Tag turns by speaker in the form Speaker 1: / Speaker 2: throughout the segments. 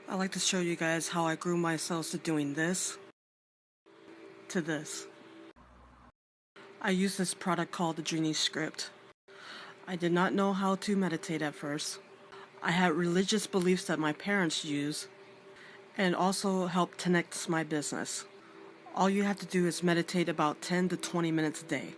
Speaker 1: I'd like to show you guys how I grew myself to doing this, to this. I use this product called the Genie script. I did not know how to meditate at first. I had religious beliefs that my parents use, and also helped connect my business. All you have to do is meditate about 10 to 20 minutes a day.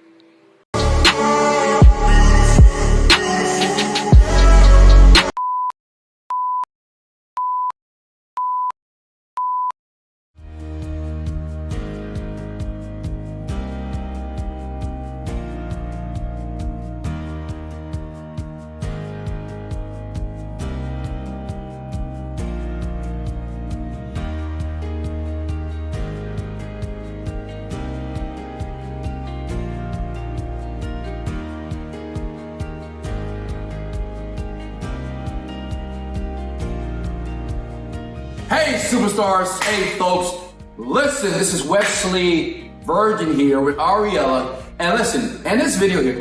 Speaker 2: Hey superstars, hey folks, listen, this is Wesley Virgin here with Ariella, and listen, in this video here,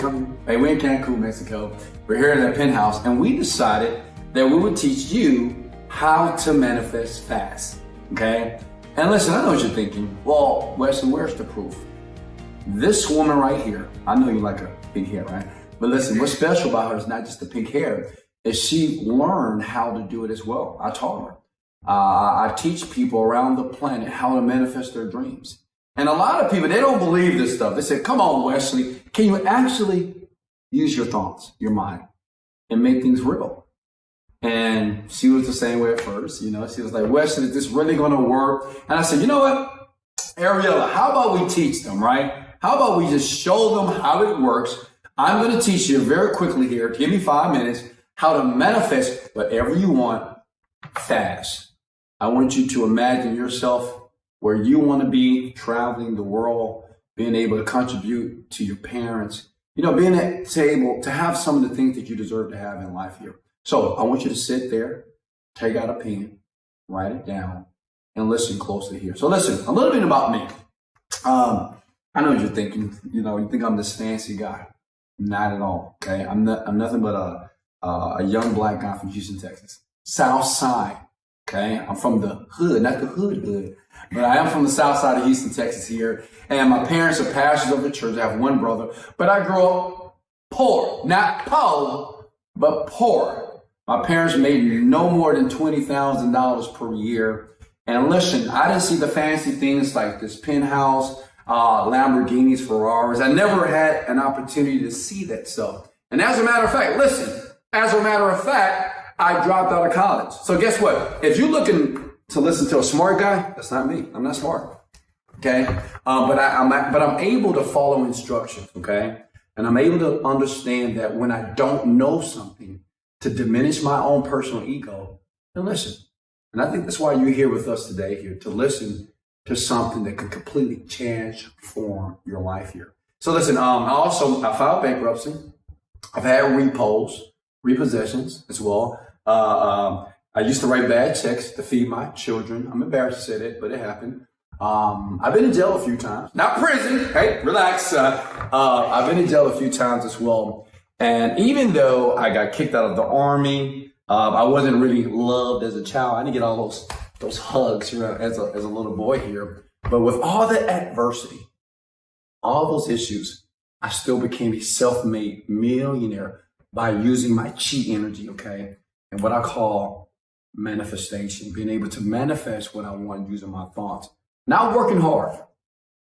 Speaker 2: we're in Cancun, Mexico, we're here in the penthouse, and we decided that we would teach you how to manifest fast, okay? And listen, I know what you're thinking, well, Wesley, where's the proof? This woman right here, I know you like her pink hair, right? But listen, what's special about her is not just the pink hair, is she learned how to do it as well. I taught her. I teach people around the planet how to manifest their dreams. And a lot of people, they don't believe this stuff. They say, come on, Wesley, can you actually use your thoughts, your mind, and make things real? And she was the same way at first. You know, she was like, Wesley, is this really going to work? And I said, you know what, Ariella, how about we teach them, right? How about we just show them how it works? I'm going to teach you very quickly here, give me 5 minutes, how to manifest whatever you want fast. I want you to imagine yourself where you want to be, traveling the world, being able to contribute to your parents, you know, being able to have some of the things that you deserve to have in life here. So I want you to sit there, take out a pen, write it down, and listen closely here. So listen, a little bit about me. I know what you're thinking. You know, you think I'm this fancy guy. Not at all, okay? I'm nothing but a young black guy from Houston, Texas. South Side. Okay, I'm from the hood, not the hood, but I am from the south side of Houston, Texas here. And my parents are pastors of the church. I have one brother, but I grew up poor, not poor, but poor. My parents made no more than $20,000 per year. And listen, I didn't see the fancy things like this penthouse, Lamborghinis, Ferraris. I never had an opportunity to see that stuff. And as a matter of fact, listen, I dropped out of college. So guess what? If you're looking to listen to a smart guy, that's not me. I'm not smart. Okay. But I'm able to follow instructions. Okay. And I'm able to understand that when I don't know something, to diminish my own personal ego, then listen. And I think that's why you're here with us today here, to listen to something that can completely transform your life here. So listen, I filed bankruptcy. I've had repossessions as well. I used to write bad checks to feed my children. I'm embarrassed to say that, but it happened. I've been in jail a few times, not prison. Hey, relax. I've been in jail a few times as well. And even though I got kicked out of the army, I wasn't really loved as a child. I didn't get all those hugs, you know, as a little boy here. But with all the adversity, all those issues, I still became a self-made millionaire by using my chi energy, okay? And what I call manifestation, being able to manifest what I want using my thoughts. Not working hard.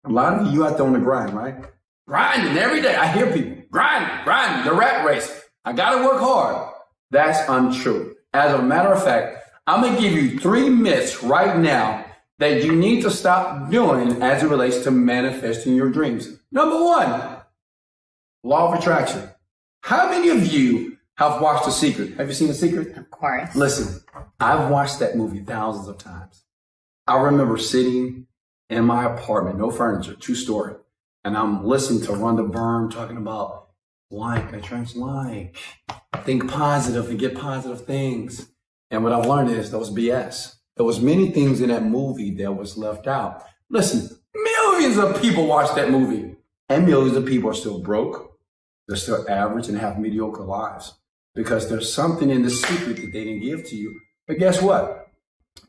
Speaker 2: A lot of you out there on the grind, right? Grinding every day. I hear people grinding, the rat race. I got to work hard. That's untrue. As a matter of fact, I'm going to give you 3 myths right now that you need to stop doing as it relates to manifesting your dreams. Number 1, law of attraction. How many of you have watched The Secret? Have you seen The Secret?
Speaker 3: Of course.
Speaker 2: Listen, I've watched that movie thousands of times. I remember sitting in my apartment, no furniture, 2-story, and I'm listening to Rhonda Byrne talking about attract like, think positive and get positive things. And what I've learned is that was BS. There was many things in that movie that was left out. Listen, millions of people watched that movie, and millions of people are still broke. They're still average and have mediocre lives because there's something in the secret that they didn't give to you. But guess what?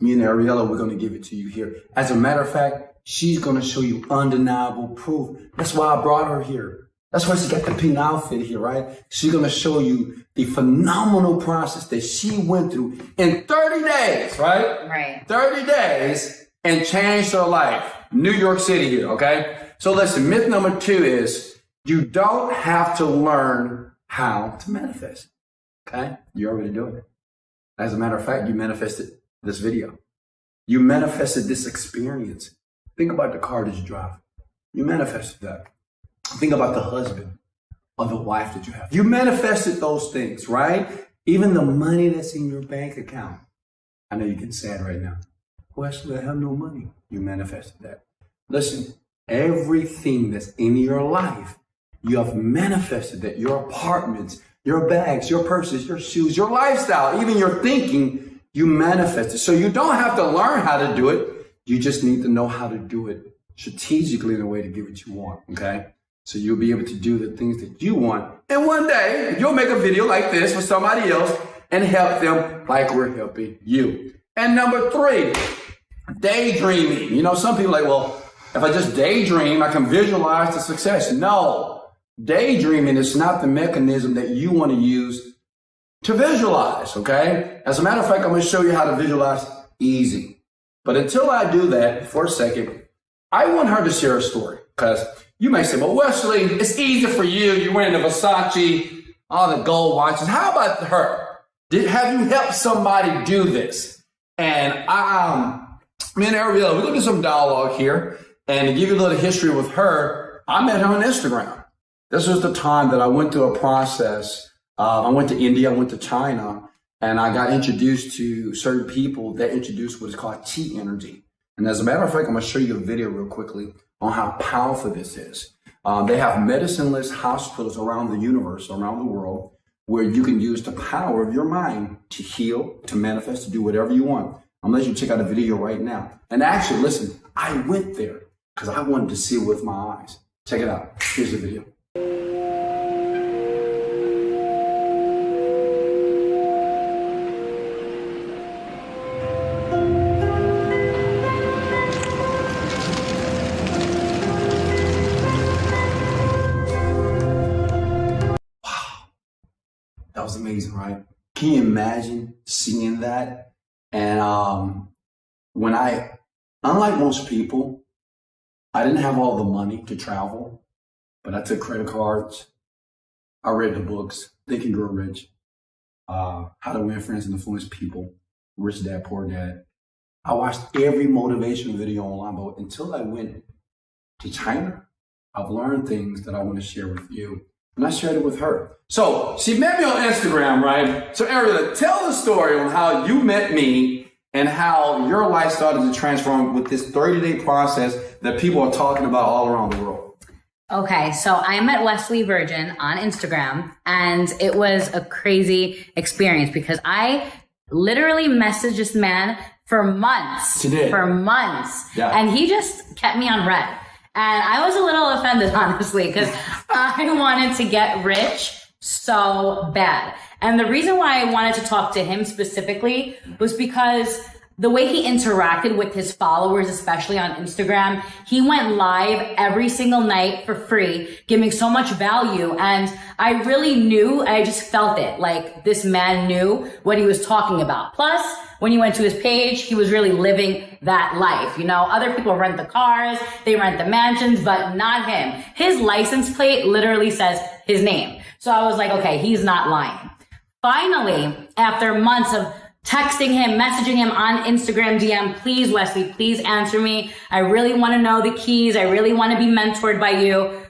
Speaker 2: me and Ariella, we're going to give it to you here. As a matter of fact, she's going to show you undeniable proof. That's why I brought her here. That's why she got the pink outfit here, right? She's going to show you the phenomenal process that she went through in 30 days, right?
Speaker 3: Right.
Speaker 2: 30 days and changed her life. New York City here, okay? So listen, myth number 2 is you don't have to learn how to manifest, okay? You're already doing it. As a matter of fact, you manifested this video. You manifested this experience. Think about the car that you drive. You manifested that. Think about the husband or the wife that you have. You manifested those things, right? Even the money that's in your bank account. I know you're getting sad right now. Wesley, I have no money. You manifested that. Listen, everything that's in your life, you have manifested that. Your apartments, your bags, your purses, your shoes, your lifestyle, even your thinking, you manifested. So you don't have to learn how to do it. You just need to know how to do it strategically in a way to get what you want, okay? So you'll be able to do the things that you want. And one day, you'll make a video like this for somebody else and help them like we're helping you. And number 3, daydreaming. You know, some people are like, well, if I just daydream, I can visualize the success. No, daydreaming is not the mechanism that you want to use to visualize, okay? As a matter of fact, I'm going to show you how to visualize easy. But until I do that, for a second, I want her to share a story, because you may say, well, Wesley, it's easy for you. You're wearing the Versace, all the gold watches. How about her? Have you helped somebody do this? And me and Ariella, we're going to do some dialogue here. And to give you a little history with her, I met her on Instagram. This was the time that I went through a process. I went to India, I went to China, and I got introduced to certain people that introduced what is called chi energy. And as a matter of fact, I'm going to show you a video real quickly on how powerful this is. They have medicineless hospitals around the universe, around the world, where you can use the power of your mind to heal, to manifest, to do whatever you want. I'm going to let you check out a video right now. And actually, listen, I went there because I wanted to see it with my eyes. Check it out. Here's the video. That was amazing, right? Can you imagine seeing that? And unlike most people, I didn't have all the money to travel, but I took credit cards. I read the books, Think and Grow Rich, How to Win Friends and Influence People, Rich Dad, Poor Dad. I watched every motivational video online, but until I went to China, I've learned things that I want to share with you. And I shared it with her. So she met me on Instagram, right? So Ariella, tell the story on how you met me and how your life started to transform with this 30-day process that people are talking about all around the world.
Speaker 3: Okay, so I met Wesley Virgin on Instagram, and it was a crazy experience because I literally messaged this man for months. For months. Yeah. And he just kept me on red. And I was a little offended, honestly, because I wanted to get rich so bad. And the reason why I wanted to talk to him specifically was because the way he interacted with his followers, especially on Instagram, he went live every single night for free, giving so much value. And I really knew, I just felt it, like this man knew what he was talking about. Plus, when you went to his page, he was really living that life. You know, other people rent the cars, they rent the mansions, but not him. His license plate literally says his name. So I was like, okay, he's not lying. Finally, after months of texting him, messaging him on Instagram DM, please, Wesley, please answer me. I really want to know the keys. I really want to be mentored by you.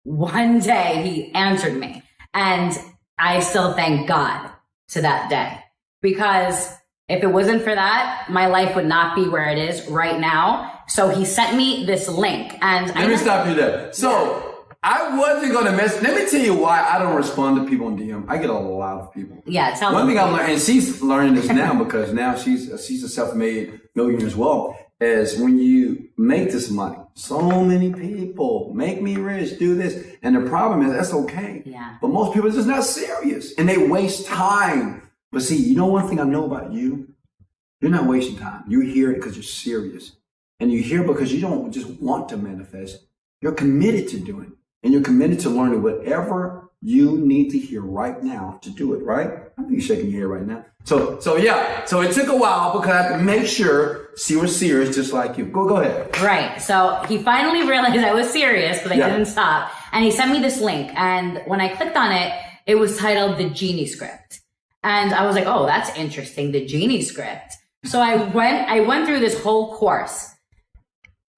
Speaker 3: One day he answered me, and I still thank God to that day, because if it wasn't for that, my life would not be where it is right now. So he sent me this link, and
Speaker 2: let me stop you there. So I wasn't going to let me tell you why I don't respond to people on DM. I get a lot of people.
Speaker 3: Yeah, tell me.
Speaker 2: One thing I'm learning, and she's learning this now because now she's a self-made millionaire as well, is when you make this money, so many people make me rich, do this. And the problem is that's okay.
Speaker 3: Yeah.
Speaker 2: But most people are just not serious and they waste time. But see, you know one thing I know about you? You're not wasting time. You hear it because you're serious. And you hear it because you don't just want to manifest. You're committed to doing it. And you're committed to learning whatever you need to hear right now to do it, right? I think you're shaking your head right now. So yeah. So it took a while because I had to make sure she was serious just like you. Go ahead.
Speaker 3: Right. So he finally realized I was serious, but I didn't stop. And he sent me this link. And when I clicked on it, it was titled the Genie script. And I was like, oh, that's interesting. The Genie script. So I went through this whole course.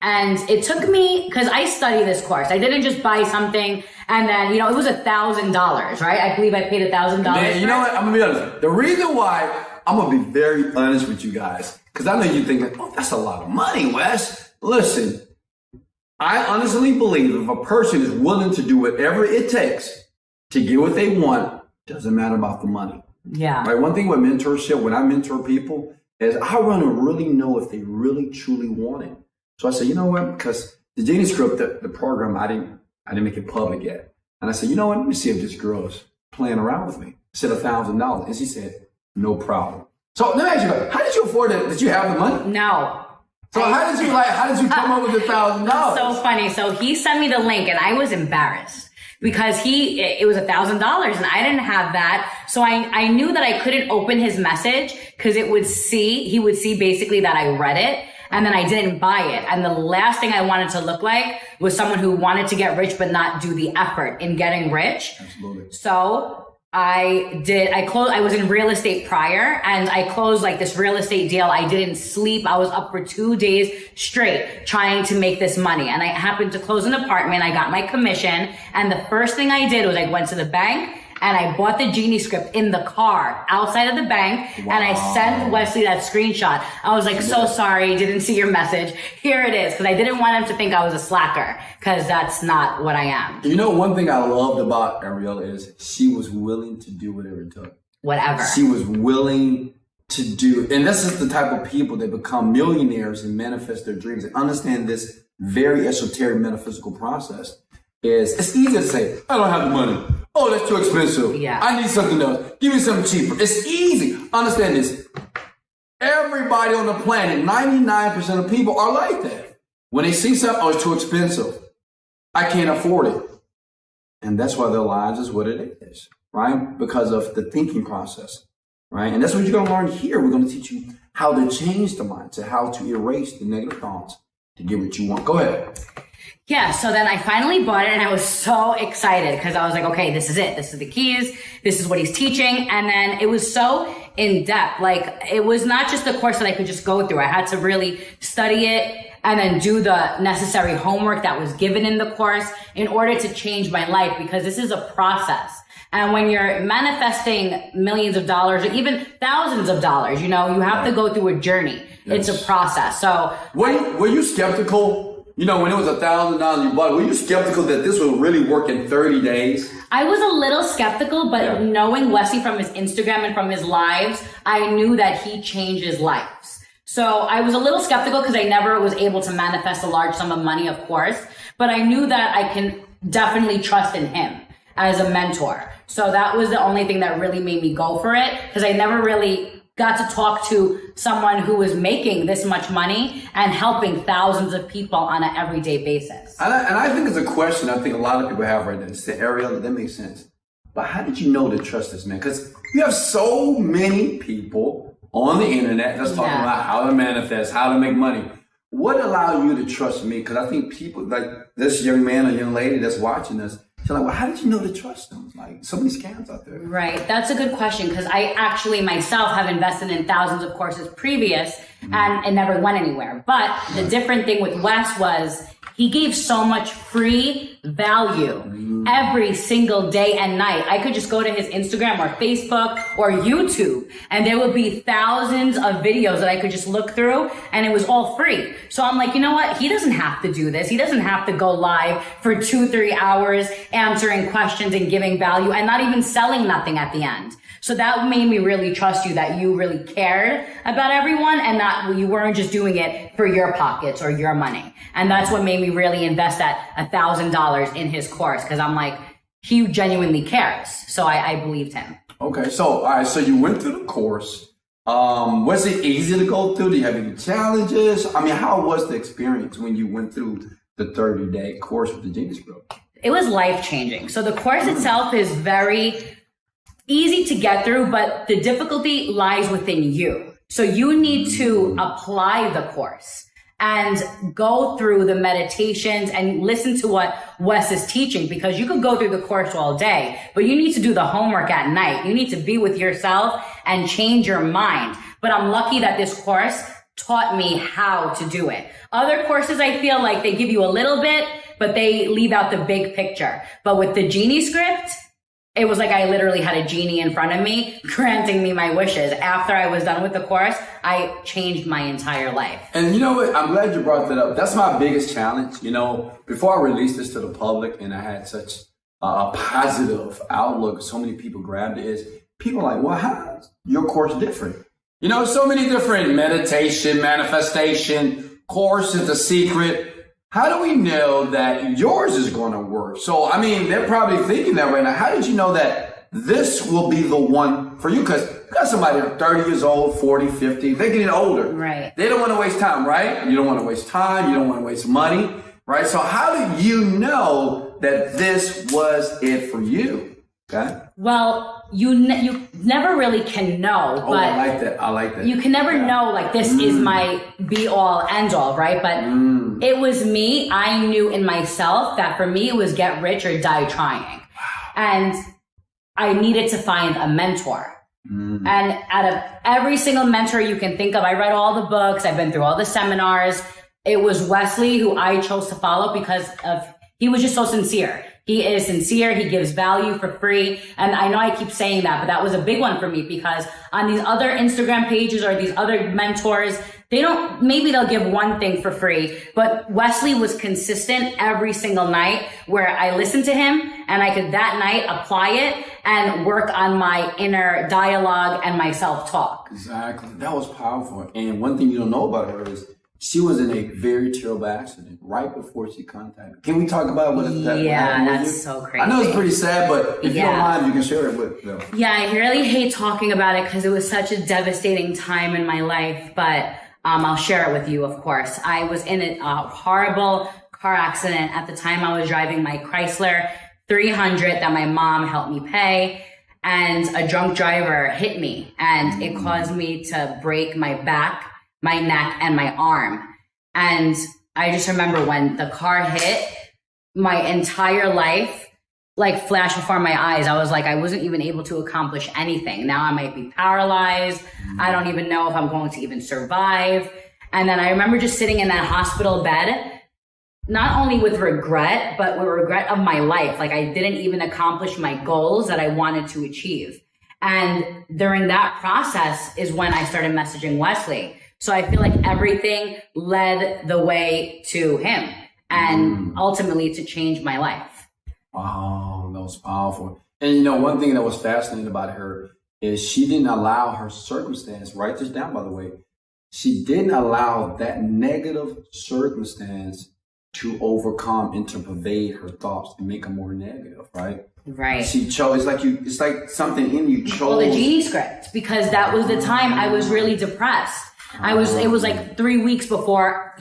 Speaker 3: And it took me, because I study this course. I didn't just buy something and then, it was $1,000, right? I believe I paid $1,000.
Speaker 2: Man, you know what? I'm going to be honest. The reason why, I'm going to be very honest with you guys, because I know you're thinking, oh, that's a lot of money, Wes. Listen, I honestly believe if a person is willing to do whatever it takes to get what they want, doesn't matter about the money.
Speaker 3: Yeah.
Speaker 2: Right? One thing with mentorship, when I mentor people, is I want to really know if they really, truly want it. So I said, you know what? Because the Genie script, the program, I didn't make it public yet. And I said, you know what? Let me see if this girl is playing around with me. I said $1,000. And she said, no problem. So let me ask you, how did you afford it? Did you have the money?
Speaker 3: No.
Speaker 2: So how did you come up with $1,000?
Speaker 3: So funny. So he sent me the link and I was embarrassed because it was $1,000 and I didn't have that. So I knew that I couldn't open his message because he would see basically that I read it. And then I didn't buy it. And the last thing I wanted to look like was someone who wanted to get rich, but not do the effort in getting rich.
Speaker 2: Absolutely.
Speaker 3: So I was in real estate prior and I closed like this real estate deal. I didn't sleep. I was up for 2 days straight trying to make this money. And I happened to close an apartment. I got my commission. And the first thing I did was I went to the bank and I bought the Genie script in the car outside of the bank. Wow. And I sent Wesley that screenshot. I was like, so sorry, didn't see your message. Here it is. Because I didn't want him to think I was a slacker. Because that's not what I am.
Speaker 2: You know, one thing I loved about Ariella is she was willing to do whatever it took.
Speaker 3: Whatever.
Speaker 2: She was willing to do. And this is the type of people that become millionaires and manifest their dreams and understand this very esoteric metaphysical process. It's easy to say, I don't have the money. Oh, that's too expensive.
Speaker 3: Yeah.
Speaker 2: I need something else. Give me something cheaper. It's easy. Understand this. Everybody on the planet, 99% of people are like that. When they see something, oh, it's too expensive. I can't afford it. And that's why their lives is what it is, right? Because of the thinking process, right? And that's what you're going to learn here. We're going to teach you how to change the mindset, how to erase the negative thoughts to get what you want. Go ahead.
Speaker 3: Yeah, so then I finally bought it and I was so excited because I was like, okay, this is it. This is the keys. This is what he's teaching. And then it was so in depth. Like, it was not just the course that I could just go through. I had to really study it and then do the necessary homework that was given in the course in order to change my life, because this is a process. And when you're manifesting millions of dollars or even thousands of dollars, you have to go through a journey. Yes. It's a process. So
Speaker 2: were you skeptical? When it was $1,000 you bought, were you skeptical that this would really work in 30 days?
Speaker 3: I was a little skeptical, but knowing Wesley from his Instagram and from his lives, I knew that he changes lives. So I was a little skeptical because I never was able to manifest a large sum of money, of course, but I knew that I can definitely trust in him as a mentor. So that was the only thing that really made me go for it, because I never really got to talk to someone who was making this much money and helping thousands of people on an everyday basis.
Speaker 2: And I think it's a question I think a lot of people have right now. It's the Ariella, that makes sense. But how did you know to trust this man? Because you have so many people on the internet that's talking about how to manifest, how to make money. What allowed you to trust me? Because I think people like this young man or young lady that's watching this, they're like, well, how did you know to trust them? Like, so many scams out there.
Speaker 3: Right. That's a good question, because I actually myself have invested in thousands of courses previous and it never went anywhere. But the different thing with Wes was he gave so much free value every single day and night. I could just go to his Instagram or Facebook or YouTube and there would be thousands of videos that I could just look through and it was all free. So I'm like, you know what? He doesn't have to do this. He doesn't have to go live for 2-3 hours answering questions and giving value and not even selling nothing at the end. So that made me really trust you, that you really cared about everyone and that you weren't just doing it for your pockets or your money. And that's what made me really invest that $1,000 in his course, because I'm like, he genuinely cares. So I believed him.
Speaker 2: Okay. So, all right. So you went through the course Was it easy to go through? Do you have any challenges? I mean, how was the experience when you went through the 30-day course with the Genie Script?
Speaker 3: It was life-changing. So the course itself is very easy to get through, but the difficulty lies within you. So you need to apply the course and go through the meditations and listen to what Wes is teaching, because you could go through the course all day, but you need to do the homework at night. You need to be with yourself and change your mind. But I'm lucky that this course taught me how to do it. Other courses, I feel like they give you a little bit, but they leave out the big picture. But with the Genie Script, it was like I literally had a genie in front of me granting me my wishes. After I was done with the course, I changed my entire life.
Speaker 2: And you know what? I'm glad you brought that up. That's my biggest challenge. You know, before I released this to the public and I had such a positive outlook, so many people grabbed it, is people are like, well, how is your course different? You know, so many different meditation, manifestation, courses, the secret. How do we know that yours is going to work? So, I mean, they're probably thinking that right now. How did you know that this will be the one for you? Because you got somebody 30 years old, 40, 50, they're getting older.
Speaker 3: Right.
Speaker 2: They don't want to waste time, right? You don't want to waste time. You don't want to waste money, right? So how did you know that this was it for you? Okay.
Speaker 3: Well, you never really can know, but
Speaker 2: I like that. I like that.
Speaker 3: You can never know, like, this is my be all end all, right? But it was me. I knew in myself that for me, it was get rich or die trying. And I needed to find a mentor. And out of every single mentor you can think of, I read all the books. I've been through all the seminars. It was Wesley who I chose to follow because he was just so sincere. He is sincere. He gives value for free. And I know I keep saying that, but that was a big one for me, because on these other Instagram pages or these other mentors, maybe they'll give one thing for free, but Wesley was consistent every single night where I listened to him and I could that night apply it and work on my inner dialogue and my self-talk.
Speaker 2: Exactly. That was powerful. And one thing you don't know about her is she was in a very terrible accident right before she contacted. Can we talk about what that?
Speaker 3: Yeah, that's so crazy.
Speaker 2: I know it's pretty sad, but if you don't mind, you can share it with them.
Speaker 3: Yeah, I really hate talking about it because it was such a devastating time in my life, but I'll share it with you, of course. I was in a horrible car accident. At the time, I was driving my Chrysler 300 that my mom helped me pay, and a drunk driver hit me, and it caused me to break my back, my neck, and my arm. And I just remember when the car hit, my entire life like flashed before my eyes. I was like, I wasn't even able to accomplish anything. Now I might be paralyzed. I don't even know if I'm going to even survive. And then I remember just sitting in that hospital bed, not only with regret, but with regret of my life. Like I didn't even accomplish my goals that I wanted to achieve. And during that process is when I started messaging Wesley. So I feel like everything led the way to him and ultimately to change my life.
Speaker 2: Wow, that was powerful. And you know, one thing that was fascinating about her is she didn't allow her circumstance, write this down by the way, she didn't allow that negative circumstance to overcome and to pervade her thoughts and make them more negative, right?
Speaker 3: Right.
Speaker 2: She chose, it's like something in you chose.
Speaker 3: Well, the Genie Script, because that was the time I was really depressed. It was like 3 weeks before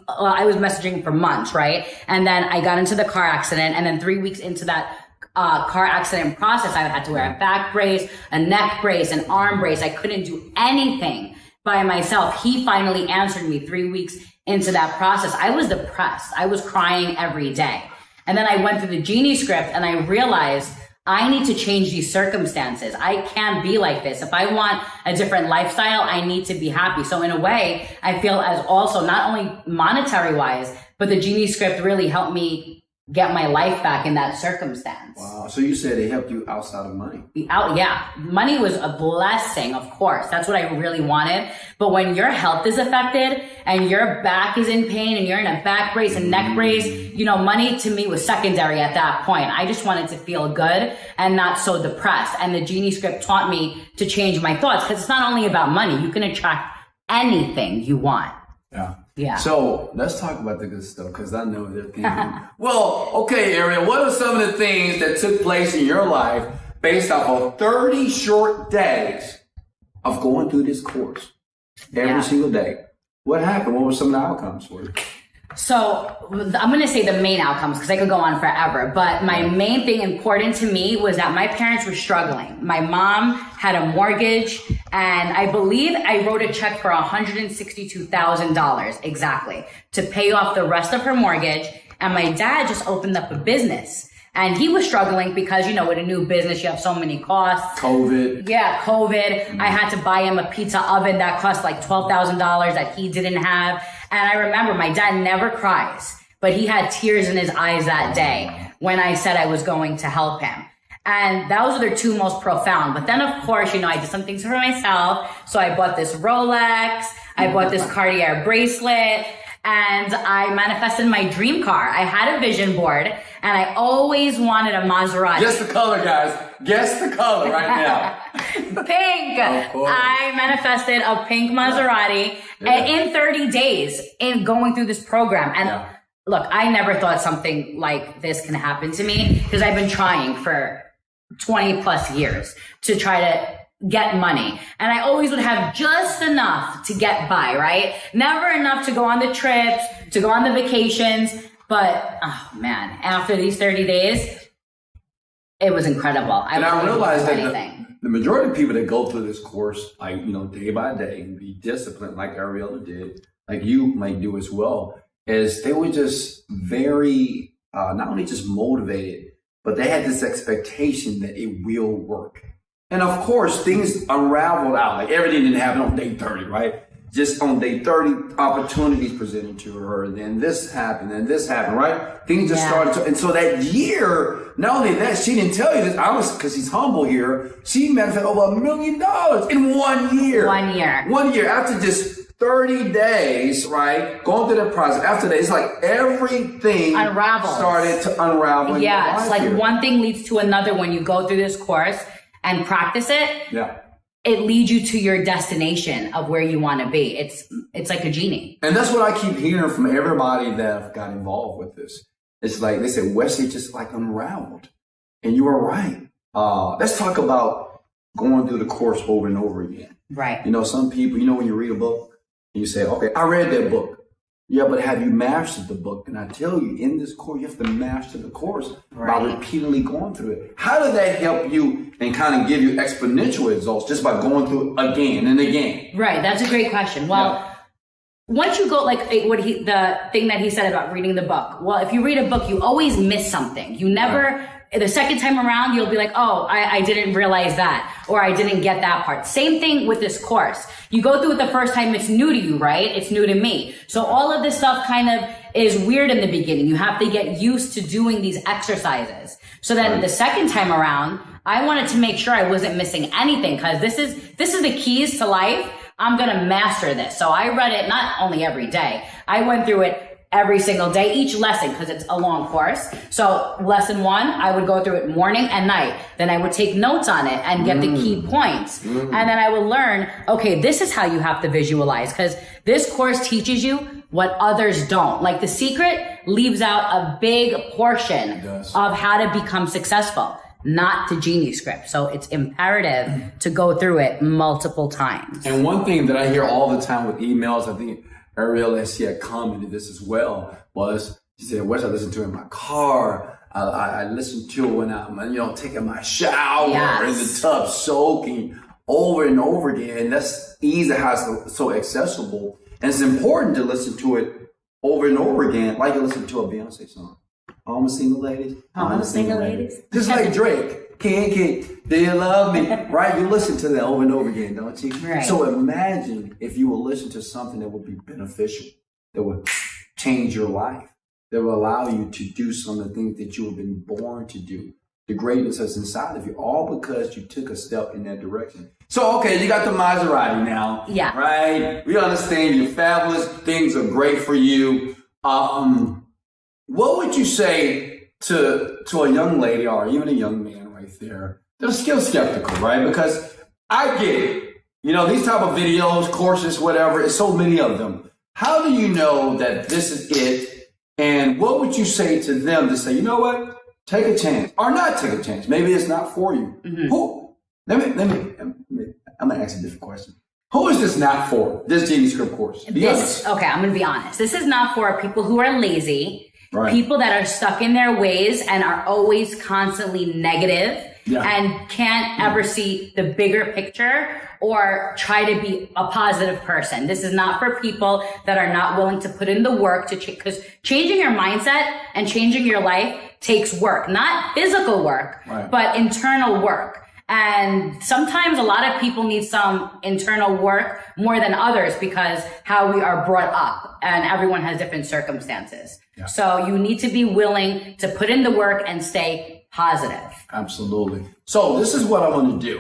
Speaker 3: I was messaging for months, right? And then I got into the car accident, and then 3 weeks into that car accident process, I had to wear a back brace, a neck brace, an arm brace. I couldn't do anything by myself. He finally answered me 3 weeks into that process. I was depressed. I was crying every day. And then I went through the Genie Script and I realized I need to change these circumstances. I can't be like this. If I want a different lifestyle, I need to be happy. So in a way, I feel as also not only monetary wise, but the Genie Script really helped me get my life back in that circumstance.
Speaker 2: Wow. So you said it helped you outside of money.
Speaker 3: Yeah. Money was a blessing, of course. That's what I really wanted. But when your health is affected and your back is in pain and you're in a back brace and neck brace, you know, money to me was secondary at that point. I just wanted to feel good and not so depressed. And the Genie Script taught me to change my thoughts, because it's not only about money. You can attract anything you want.
Speaker 2: Yeah.
Speaker 3: Yeah.
Speaker 2: So let's talk about the good stuff, because I know they're thinking, well, okay, Ariel, what are some of the things that took place in your life based off of 30 short days of going through this course every single day. What happened? What were some of the outcomes for you?
Speaker 3: So I'm going to say the main outcomes because I could go on forever. But my main thing important to me was that my parents were struggling. My mom had a mortgage, and I believe I wrote a check for $162,000 exactly to pay off the rest of her mortgage. And my dad just opened up a business. And he was struggling because, you know, with a new business, you have so many costs.
Speaker 2: COVID.
Speaker 3: Yeah, COVID. I had to buy him a pizza oven that cost like $12,000 that he didn't have. And I remember my dad never cries, but he had tears in his eyes that day when I said I was going to help him. And those are the two most profound. But then, of course, you know, I did some things for myself. So I bought this Rolex. I bought this Cartier bracelet. And I manifested my dream car. I had a vision board, and I always wanted a Maserati.
Speaker 2: Guess the color, guys. Guess the color right now.
Speaker 3: Pink. I manifested a pink Maserati in 30 days in going through this program. And look, I never thought something like this can happen to me because I've been trying for 20 plus years to try to get money. And I always would have just enough to get by, right? Never enough to go on the trips, to go on the vacations. But, oh man, after these 30 days, it was incredible.
Speaker 2: I realized that the majority of people that go through this course, like, you know, day by day and be disciplined like Ariella did, like you might do as well, is they were just very, not only just motivated, but they had this expectation that it will work. And of course, things unraveled out. Like everything didn't happen on day 30, right? Just on day 30, opportunities presented to her. Then this happened, and this happened, right? Things just started to, and so that year, not only that, she didn't tell you this, because he's humble here. She manifested over $1 million in 1 year.
Speaker 3: 1 year.
Speaker 2: 1 year after just 30 days, right? Going through the process. After that, it's like everything started to unravel.
Speaker 3: Yeah, it's like one thing leads to another when you go through this course and practice it.
Speaker 2: Yeah.
Speaker 3: It leads you to your destination of where you want to be. It's like a genie.
Speaker 2: And that's what I keep hearing from everybody that got involved with this. It's like they said, Wesley just like unraveled. And you are right. Let's talk about going through the course over and over again.
Speaker 3: Right.
Speaker 2: You know, some people, you know, when you read a book and you say, okay, I read that book. Yeah, but have you mastered the book? And I tell you, in this course, you have to master the course by repeatedly going through it. How did that help you and kind of give you exponential results just by going through it again and again?
Speaker 3: Right, that's a great question. Well, once you go, like the thing that he said about reading the book. Well, if you read a book, you always miss something. You never, the second time around, you'll be like, oh, I didn't realize that, or I didn't get that part. Same thing with this course. You go through it the first time, it's new to you, right? It's new to me. So all of this stuff kind of is weird in the beginning. You have to get used to doing these exercises. So then the second time around, I wanted to make sure I wasn't missing anything, because this is the keys to life. I'm going to master this. So I read it not only every day. I went through it every single day, each lesson, because it's a long course. So lesson 1, I would go through it morning and night. Then I would take notes on it and get the key points. And then I would learn, okay, this is how you have to visualize, because this course teaches you what others don't. Like The Secret leaves out a big portion of how to become successful, not the Genie script. So it's imperative to go through it multiple times.
Speaker 2: And one thing that I hear all the time with emails, I think Ariella, she had commented this as well, was she said, Wes, I listen to it in my car. I listen to it when I'm, taking my shower in the tub, soaking over and over again. And that's easy, how it's so accessible. And it's important to listen to it over and over again, like you listen to a Beyonce song. All my single ladies.
Speaker 3: All my single ladies.
Speaker 2: Just like Drake. Can't, do you love me? Right? You listen to that over and over again, don't you?
Speaker 3: Right.
Speaker 2: So imagine if you will listen to something that would be beneficial, that would change your life, that will allow you to do some of the things that you have been born to do. The greatness that's inside of you, all because you took a step in that direction. So, okay, you got the Maserati now.
Speaker 3: Yeah.
Speaker 2: Right? We understand you're fabulous. Things are great for you. What would you say to a young lady or even a young man right there that are still skeptical, right? Because I get it. You know, these type of videos, courses, whatever, it's so many of them. How do you know that this is it? And what would you say to them to say, you know what? Take a chance or not take a chance. Maybe it's not for you. Let me I'm going to ask a different question. Who is this not for? This Genie script course?
Speaker 3: Okay, I'm going to be honest. This is not for people who are lazy, people that are stuck in their ways and are always constantly negative and can't ever see the bigger picture or try to be a positive person. This is not for people that are not willing to put in the work to change, because changing your mindset and changing your life takes work, not physical work, but internal work. And sometimes a lot of people need some internal work more than others because how we are brought up, and everyone has different circumstances. So you need to be willing to put in the work and stay positive.
Speaker 2: Absolutely. So this is what I want to do.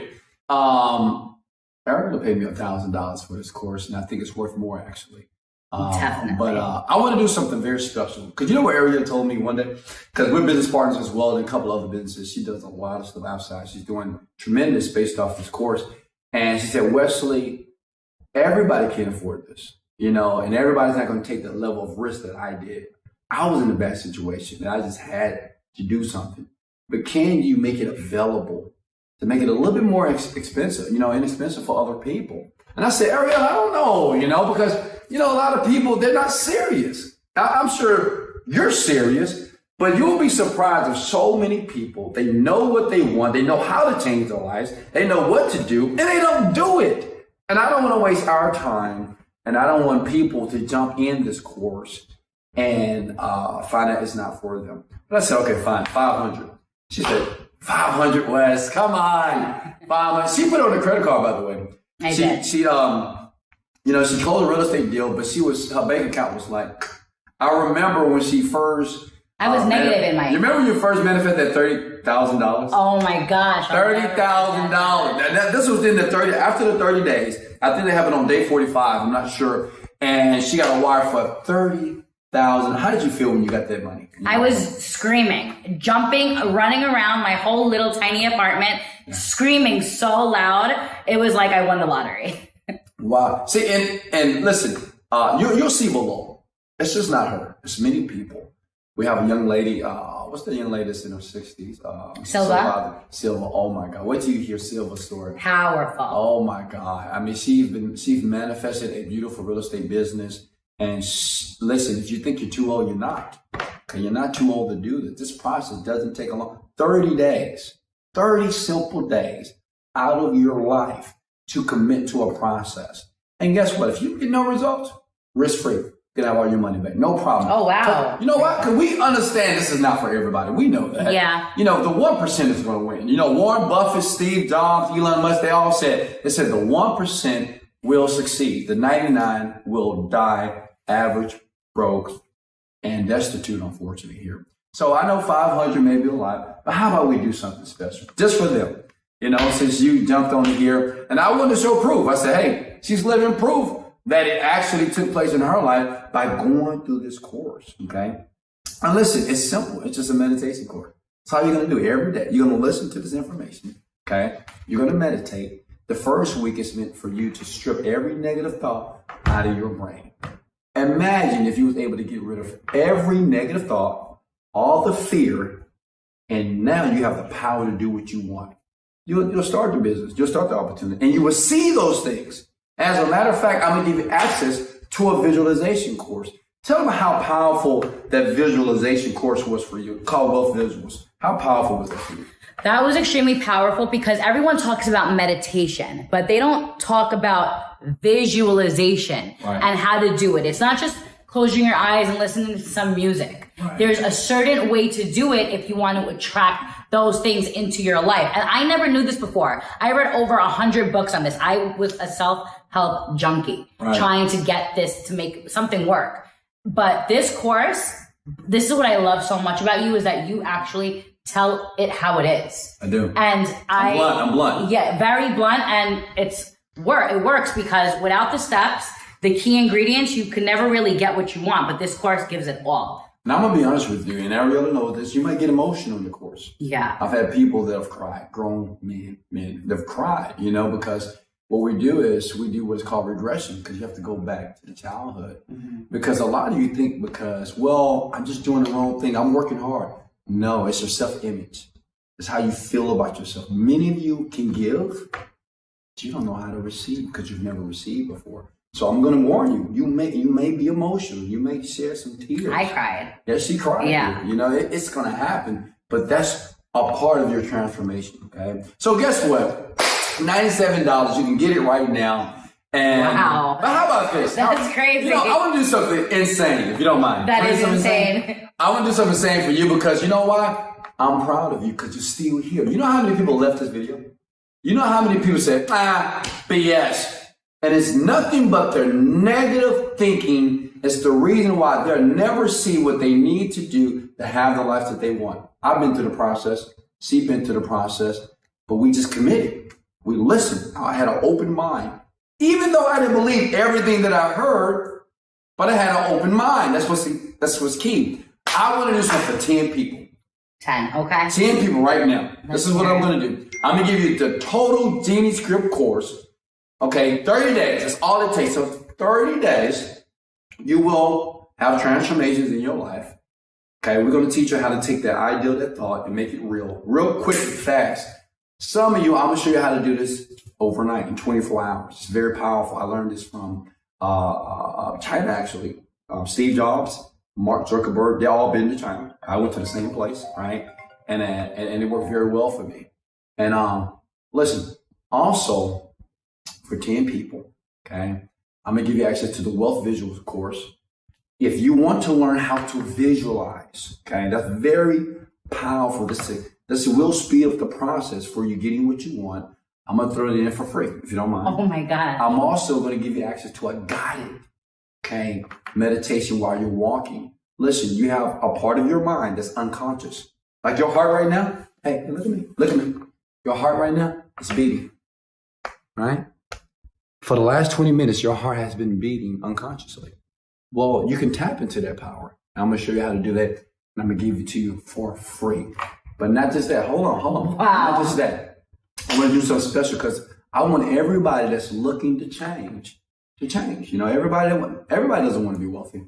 Speaker 2: Eric will pay me $1,000 for this course, and I think it's worth more actually.
Speaker 3: Definitely.
Speaker 2: But I want to do something very special. Because you know what Ariel told me one day? Because we're business partners as well, and a couple other businesses. She does a lot of stuff outside. She's doing tremendous based off this course. And she said, Wesley, everybody can't afford this, you know, and everybody's not going to take the level of risk that I did. I was in a bad situation, and I just had to do something. But can you make it available to make it a little bit more expensive, you know, inexpensive for other people? And I said, Ariel, I don't know, you know, because, you know, a lot of people, they're not serious. I'm sure you're serious, but you'll be surprised of so many people. They know what they want. They know how to change their lives. They know what to do, and they don't do it. And I don't want to waste our time, and I don't want people to jump in this course and find out it's not for them. But I said, okay, fine, 500. She said, 500, Wes, come on. 500. She put it on a credit card, by the way. She you know, she closed a real estate deal, but her bank account was like, I remember when she first.
Speaker 3: I was negative in my.
Speaker 2: You remember when you first manifested that $30,000?
Speaker 3: Oh my gosh.
Speaker 2: $30,000. This was after the 30 days. I think it happened on day 45. I'm not sure. And she got a wire for $30,000. How did you feel when you got that money?
Speaker 3: I was screaming, jumping, running around my whole little tiny apartment, screaming so loud. It was like I won the lottery.
Speaker 2: Wow. See, and listen, you'll see below. It's just not her. It's many people. We have a young lady. What's the young lady that's in her 60s?
Speaker 3: Silva.
Speaker 2: Silva. Oh my God. Wait till you hear Silva's story.
Speaker 3: Powerful.
Speaker 2: Oh my God. I mean, she's manifested a beautiful real estate business. And listen, if you think you're too old, you're not. Okay, you're not too old to do this. This process doesn't take a long 30 days, 30 simple days out of your life to commit to a process. And guess what? If you get no results, risk-free. You can have all your money back. No problem.
Speaker 3: Oh, wow.
Speaker 2: You know what? Because we understand this is not for everybody. We know that.
Speaker 3: Yeah.
Speaker 2: You know, the 1% is going to win. You know, Warren Buffett, Steve Jobs, Elon Musk, they said the 1% will succeed. The 99 will die average, broke, and destitute, unfortunately, here. So I know 500 may be a lot, but how about we do something special just for them? You know, since you jumped on here, and I wanted to show proof. I said, hey, she's living proof that it actually took place in her life by going through this course, okay? And listen, it's simple. It's just a meditation course. That's all you're going to do every day. You're going to listen to this information, okay? You're going to meditate. The first week is meant for you to strip every negative thought out of your brain. Imagine if you was able to get rid of every negative thought, all the fear, and now you have the power to do what you want. You'll start the business. You'll start the opportunity. And you will see those things. As a matter of fact, I'm going to give you access to a visualization course. Tell them how powerful that visualization course was for you, called Wealth Visuals. How powerful was that for you?
Speaker 3: That was extremely powerful because everyone talks about meditation, but they don't talk about visualization and how to do it. It's not just closing your eyes and listening to some music. There's a certain way to do it if you want to attract those things into your life. And I never knew this before. I read over 100 books on this. I was a self-help junkie trying to get this to make something work. But this course, this is what I love so much about you, is that you actually tell it how it is.
Speaker 2: I do.
Speaker 3: And
Speaker 2: I'm blunt.
Speaker 3: Yeah, very blunt. And it works because without the steps, the key ingredients, you can never really get what you want. But this course gives it all.
Speaker 2: And I'm going to be honest with you, and Ariella knows this, you might get emotional in the course.
Speaker 3: Yeah.
Speaker 2: I've had people that have cried, grown men, they've cried, you know, because what we do is we do what's called regression, because you have to go back to the childhood. Mm-hmm. Because a lot of you think well, I'm just doing the wrong thing, I'm working hard. No, it's your self-image. It's how you feel about yourself. Many of you can give, You don't know how to receive because you've never received before. So I'm going to warn you. You may be emotional. You may shed some tears.
Speaker 3: I cried.
Speaker 2: Yeah, she cried.
Speaker 3: Yeah.
Speaker 2: You know, it's going to happen. But that's a part of your transformation, okay? So guess what? $97, you can get it right now. And
Speaker 3: wow.
Speaker 2: But how about this?
Speaker 3: That's crazy.
Speaker 2: You know, I want to do something insane, if you don't mind.
Speaker 3: That is insane.
Speaker 2: I want to do something insane for you because you know why? I'm proud of you because you're still here. You know how many people left this video? You know how many people said, BS. And it's nothing but their negative thinking. It's the reason why they'll never see what they need to do to have the life that they want. I've been through the process. She's been through the process. But we just committed. We listened. I had an open mind. Even though I didn't believe everything that I heard, but I had an open mind. That's what's key. I want to do something for 10 people.
Speaker 3: 10, okay.
Speaker 2: 10 people right now. This is what I'm going to do. I'm going to give you the total Genie script course. Okay, 30 days. That's all it takes. So 30 days, you will have transformations in your life. Okay, we're going to teach you how to take that idea, that thought, and make it real quick and fast. Some of you, I'm going to show you how to do this overnight in 24 hours. It's very powerful. I learned this from China, actually. Steve Jobs, Mark Zuckerberg, they all been to China. I went to the same place, right? And it worked very well for me. And listen, also for 10 people, okay, I'm going to give you access to the Wealth Visuals course. If you want to learn how to visualize, okay, that's very powerful. This will speed up the process for you getting what you want. I'm going to throw it in for free, if you don't mind.
Speaker 3: Oh, my God.
Speaker 2: I'm also going to give you access to a guided, okay, meditation while you're walking. Listen, you have a part of your mind that's unconscious. Like your heart right now. Hey, look at me. Look at me. Your heart right now is beating, right? For the last 20 minutes, your heart has been beating unconsciously. Well, you can tap into that power. I'm going to show you how to do that, and I'm going to give it to you for free. But not just that. Hold on.
Speaker 3: Wow.
Speaker 2: Not just that. I want to do something special because I want everybody that's looking to change. You know, everybody doesn't want to be wealthy.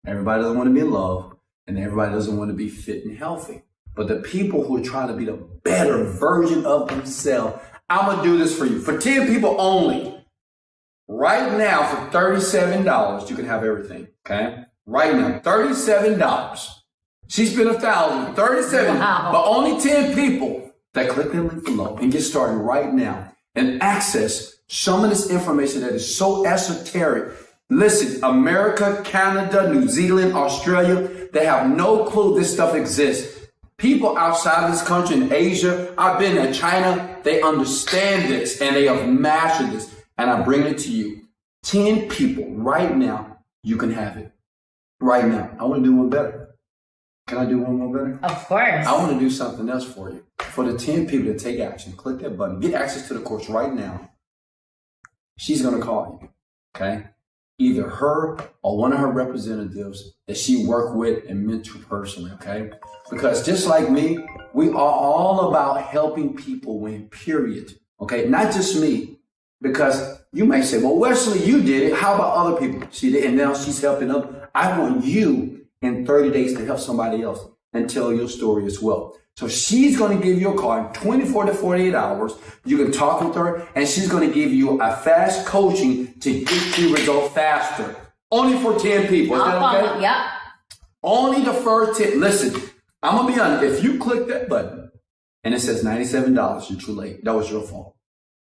Speaker 2: Everybody doesn't want to be in love. And everybody doesn't want to be fit and healthy. But the people who are trying to be the better version of themselves, I'm going to do this for you. For 10 people only. Right now, for $37, you can have everything. Okay? Right now, $37. She spent $1,000, $37.
Speaker 3: Wow.
Speaker 2: But only 10 people that click the link below and get started right now and access some of this information that is so esoteric. Listen, America, Canada, New Zealand, Australia, they have no clue this stuff exists. People outside of this country in Asia, I've been in China, they understand this and they have mastered this. And I bring it to you. 10 people right now, you can have it. Right now. I want to do one better. Can I do one more better?
Speaker 3: Of course.
Speaker 2: I want to do something else for you. For the 10 people to take action, click that button. Get access to the course right now. She's going to call you. Okay? Either her or one of her representatives that she worked with and mentor personally. Okay? Because just like me, we are all about helping people win, period. Okay? Not just me. Because you may say, well, Wesley, you did it. How about other people? She did, and now she's helping them. I want you in 30 days to help somebody else and tell your story as well. So she's going to give you a call in 24 to 48 hours. You can talk with her, and she's going to give you a fast coaching to get you results faster. Only for 10 people. Is that okay?
Speaker 3: Yep.
Speaker 2: Only the first 10. Listen, I'm going to be honest. If you click that button and it says $97, you're too late. That was your fault.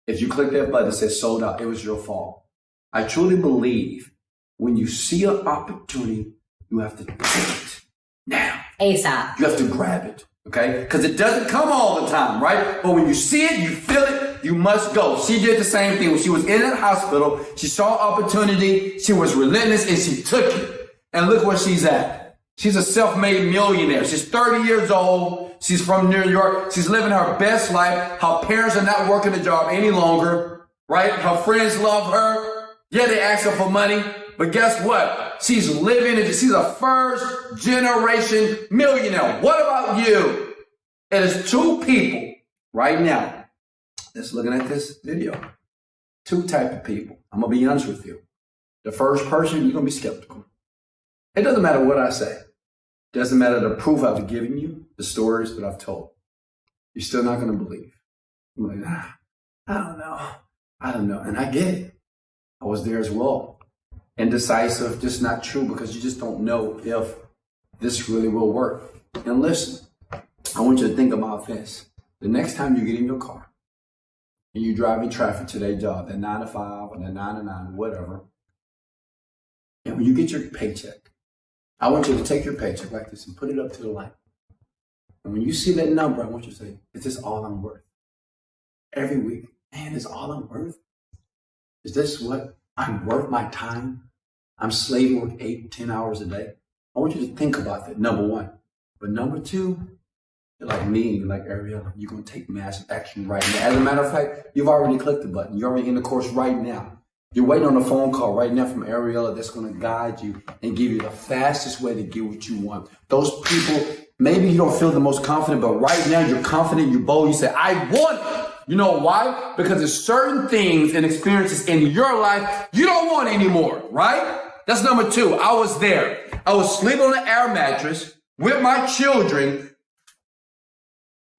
Speaker 2: If you click that button that says sold out, it was your fault. I truly believe when you see an opportunity, you have to take it now.
Speaker 3: ASAP.
Speaker 2: You have to grab it, okay? Because it doesn't come all the time, right? But when you see it, you feel it, you must go. She did the same thing. When she was in that hospital, she saw opportunity, she was relentless, and she took it. And look where she's at. She's a self-made millionaire. She's 30 years old. She's from New York. She's living her best life. Her parents are not working a job any longer, right? Her friends love her. Yeah, they ask her for money. But guess what? She's living it. She's a first generation millionaire. What about you? It is 2 people right now that's looking at this video. 2 type of people. I'm going to be honest with you. The first person, you're going to be skeptical. It doesn't matter what I say. It doesn't matter the proof I've given you, the stories that I've told. You're still not going to believe. I'm like, I don't know. I don't know. And I get it. I was there as well. Indecisive, just not true, because you just don't know if this really will work. And listen, I want you to think about this. The next time you get in your car and you're driving traffic to that job, that 9 to 5 or that 9 to 9, whatever, and when you get your paycheck, I want you to take your paycheck like this and put it up to the light. And when you see that number, I want you to say, is this all I'm worth? Every week, man, is all I'm worth? Is this what I'm worth my time? I'm slaving work 8, 10 hours a day. I want you to think about that, number one. But number two, you're like me, you're like Ariella, you're going to take massive action right now. As a matter of fact, you've already clicked the button. You're already in the course right now. You're waiting on a phone call right now from Ariella that's going to guide you and give you the fastest way to get what you want. Those people, maybe you don't feel the most confident, but right now you're confident, you're bold, you say, I want it. You know why? Because there's certain things and experiences in your life you don't want anymore, right? That's number two. I was there. I was sleeping on an air mattress with my children,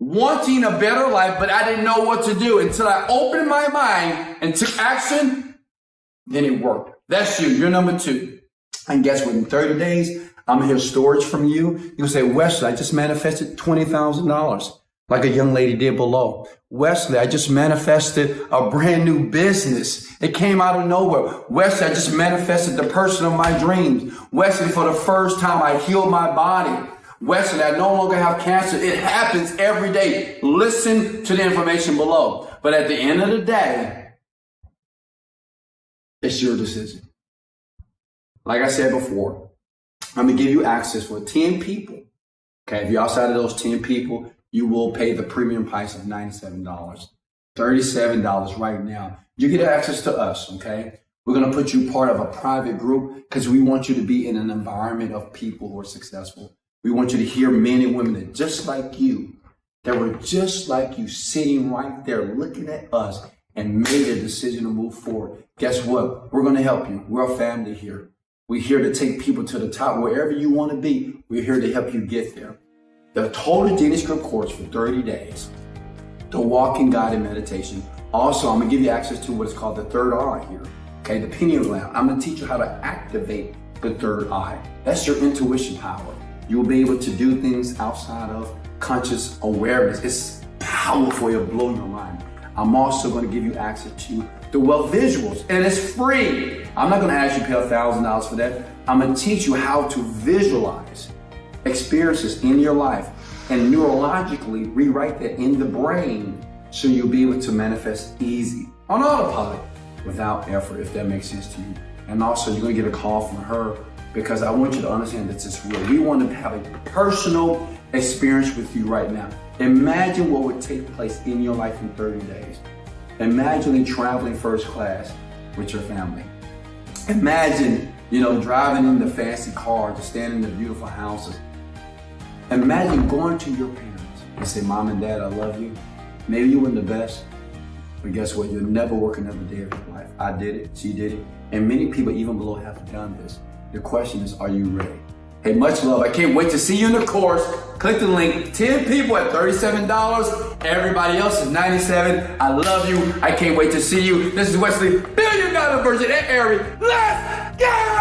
Speaker 2: wanting a better life, but I didn't know what to do until I opened my mind and took action. Then it worked. That's you. You're number two. And guess what? In 30 days, I'm going to hear storage from you. You'll say, Wesley, I just manifested $20,000 like a young lady did below. Wesley, I just manifested a brand new business. It came out of nowhere. Wesley, I just manifested the person of my dreams. Wesley, for the first time, I healed my body. Wesley, I no longer have cancer. It happens every day. Listen to the information below. But at the end of the day, it's your decision. Like I said before, I'm going to give you access for 10 people. Okay, if you're outside of those 10 people, you will pay the premium price of $97. $37 right now. You get access to us, okay? We're going to put you part of a private group because we want you to be in an environment of people who are successful. We want you to hear men and women that just like you, that were just like you, sitting right there looking at us and made a decision to move forward. Guess what? We're going to help you. We're a family here. We're here to take people to the top. Wherever you want to be, we're here to help you get there. The total Genie script course for 30 days. The walking guided meditation. Also, I'm going to give you access to what is called the third eye here. Okay, the pineal gland. I'm going to teach you how to activate the third eye. That's your intuition power. You'll be able to do things outside of conscious awareness. It's powerful. It'll blow your mind. I'm also going to give you access to the wealth visuals, and it's free. I'm not going to ask you to pay $1,000 for that. I'm going to teach you how to visualize experiences in your life and neurologically rewrite that in the brain so you'll be able to manifest easy on autopilot without effort, if that makes sense to you. And also, you're going to get a call from her because I want you to understand that it's real. We want to have a personal experience with you right now. Imagine what would take place in your life in 30 days. Imagine traveling first class with your family. Imagine, driving in the fancy car, just staying in the beautiful houses. Imagine going to your parents and say, Mom and Dad, I love you. Maybe you weren't the best, but guess what? You'll never work another day of your life. I did it, she did it, and many people even below have done this. The question is, are you ready? Hey, much love. I can't wait to see you in the course. Click the link. 10 people at $37. Everybody else is $97. I love you. I can't wait to see you. This is Wesley, $1 billion virgin at Ari. Let's go!